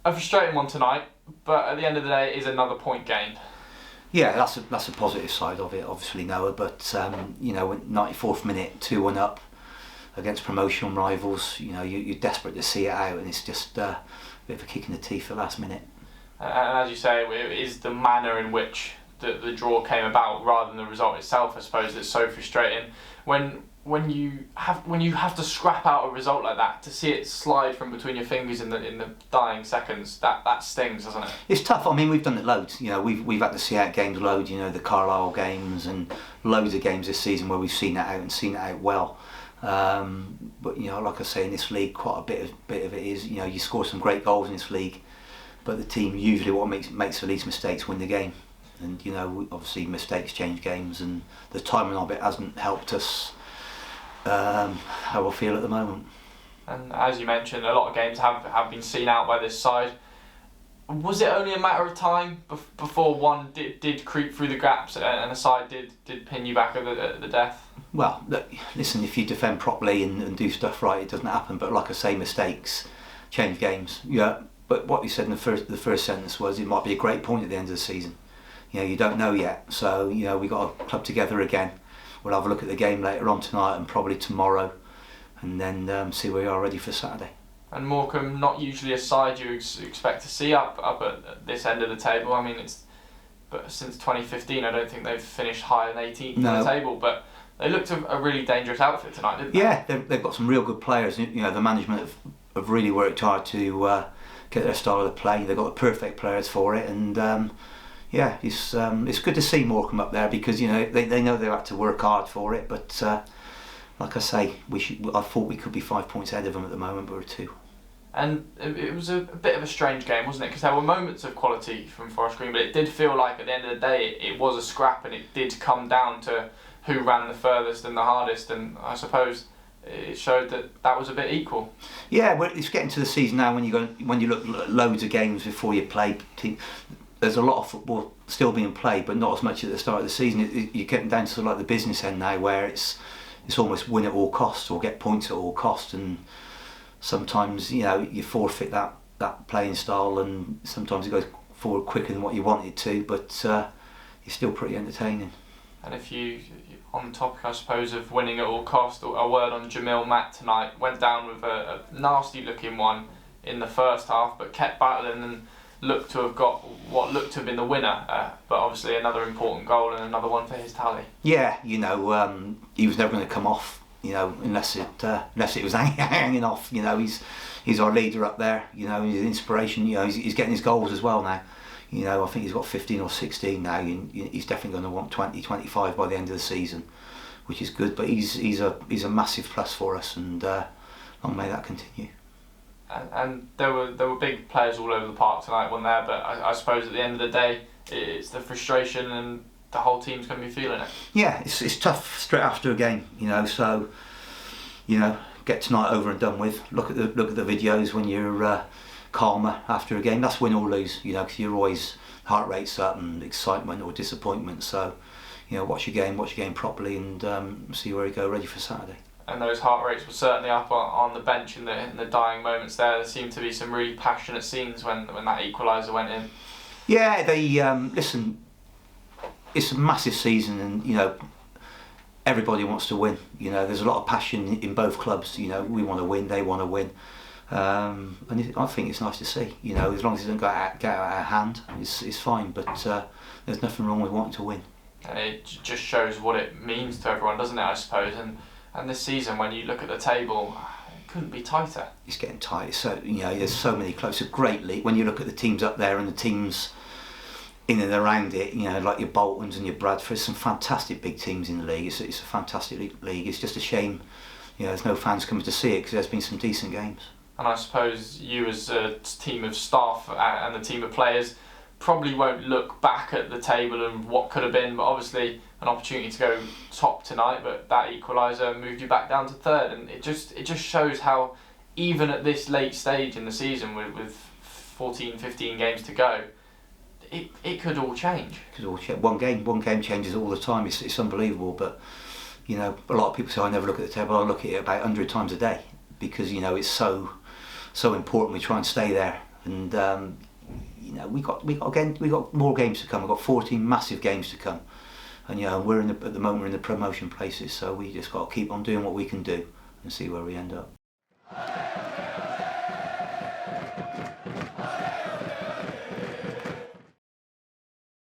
a frustrating one tonight, but at the end of the day, it is another point gained. Yeah, that's a positive side of it, obviously, Noah. But you know, 94th minute, 2-1 up against promotion rivals. You know, you're desperate to see it out, and it's just a bit of a kick in the teeth at the last minute. And as you say, it is the manner in which the draw came about rather than the result itself. I suppose it's so frustrating when you have to scrap out a result like that, to see it slide from between your fingers in the dying seconds. That stings, doesn't it? It's tough. I mean, we've done it loads. You know, we've had to see out games loads. You know, the Carlisle games and loads of games this season where we've seen that out and seen it out well. But you know, like I say, in this league, quite a bit of it is, you know, you score some great goals in this league, but the team usually what makes the least mistakes win the game. And you know, obviously mistakes change games, and the timing of it hasn't helped us. How I feel at the moment. And as you mentioned, a lot of games have been seen out by this side. Was it only a matter of time before one did creep through the gaps and a side did pin you back at the death? Well, look, listen, if you defend properly and do stuff right, it doesn't happen. But like I say, mistakes change games. Yeah. But what you said in the first sentence was it might be a great point at the end of the season. You know, you don't know yet. So you know, we got to club together again. We'll have a look at the game later on tonight and probably tomorrow, and then see where we are ready for Saturday. And Morecambe, not usually a side you expect to see up at this end of the table. I mean, but since 2015, I don't think they've finished higher than 18th on the table. But they looked a really dangerous outfit tonight, didn't they? Yeah, they've got some real good players. You know, the management have really worked hard to get their style of play. They've got the perfect players for it, and. Yeah, it's good to see Morecambe up there because you know they know they've had to work hard for it. But like I say, I thought we could be 5 points ahead of them at the moment, but we're 2. And it was a bit of a strange game, wasn't it? Because there were moments of quality from Forest Green, but it did feel like at the end of the day it was a scrap, and it did come down to who ran the furthest and the hardest. And I suppose it showed that was a bit equal. Yeah, well, it's getting to the season now when you look at loads of games before you play. There's a lot of football still being played, but not as much at the start of the season. You're getting down to like the business end now, where it's almost win at all costs or get points at all costs, and sometimes you know you forfeit that playing style, and sometimes it goes forward quicker than what you want it to. But you're still pretty entertaining. And if you, on the topic, I suppose, of winning at all costs, a word on Jamil Matt tonight. Went down with a nasty looking one in the first half, but kept battling and looked to have got what looked to have been the winner, but obviously another important goal and another one for his tally. Yeah, you know, he was never going to come off, you know, unless it was hanging off. You know, he's our leader up there. You know, he's an inspiration. You know, he's getting his goals as well now. You know, I think he's got 15 or 16 now. He's definitely going to want 20, 25 by the end of the season, which is good. But he's a massive plus for us, and long may that continue. And there were big players all over the park tonight, weren't there? But I suppose at the end of the day, it's the frustration, and the whole team's going to be feeling it. Yeah, it's tough straight after a game, you know. So, you know, get tonight over and done with. Look at the videos when you're calmer after a game. That's win or lose, you know, because you're always heart rate's up and excitement or disappointment. So, you know, watch your game properly, and see where you go ready for Saturday. And those heart rates were certainly up on the bench in the dying moments there. There seemed to be some really passionate scenes when that equaliser went in. Yeah, they listen. It's a massive season, and you know everybody wants to win. You know, there's a lot of passion in both clubs. You know, we want to win, they want to win, and I think it's nice to see. You know, as long as it doesn't get out of hand, it's fine. But there's nothing wrong with wanting to win. And it just shows what it means to everyone, doesn't it? I suppose. And this season, when you look at the table, it couldn't be tighter. It's getting tight. So you know, there's so many clubs. It's a great league. When you look at the teams up there and the teams in and around it, you know, like your Boltons and your Bradfords, some fantastic big teams in the league. It's a fantastic league. It's just a shame, you know, there's no fans coming to see it because there's been some decent games. And I suppose you, as a team of staff and the team of players, probably won't look back at the table and what could have been, but obviously an opportunity to go top tonight, but that equaliser moved you back down to third, and it just shows how even at this late stage in the season with 14, 15 games to go, it could all change. It could all change. One game changes all the time. It's unbelievable, but you know, a lot of people say I never look at the table. I look at it about 100 times a day because you know it's so important we try and stay there. And you know, we got more games to come. We've got 14 massive games to come, and you know, at the moment we're in the promotion places, so we just got to keep on doing what we can do and see where we end up.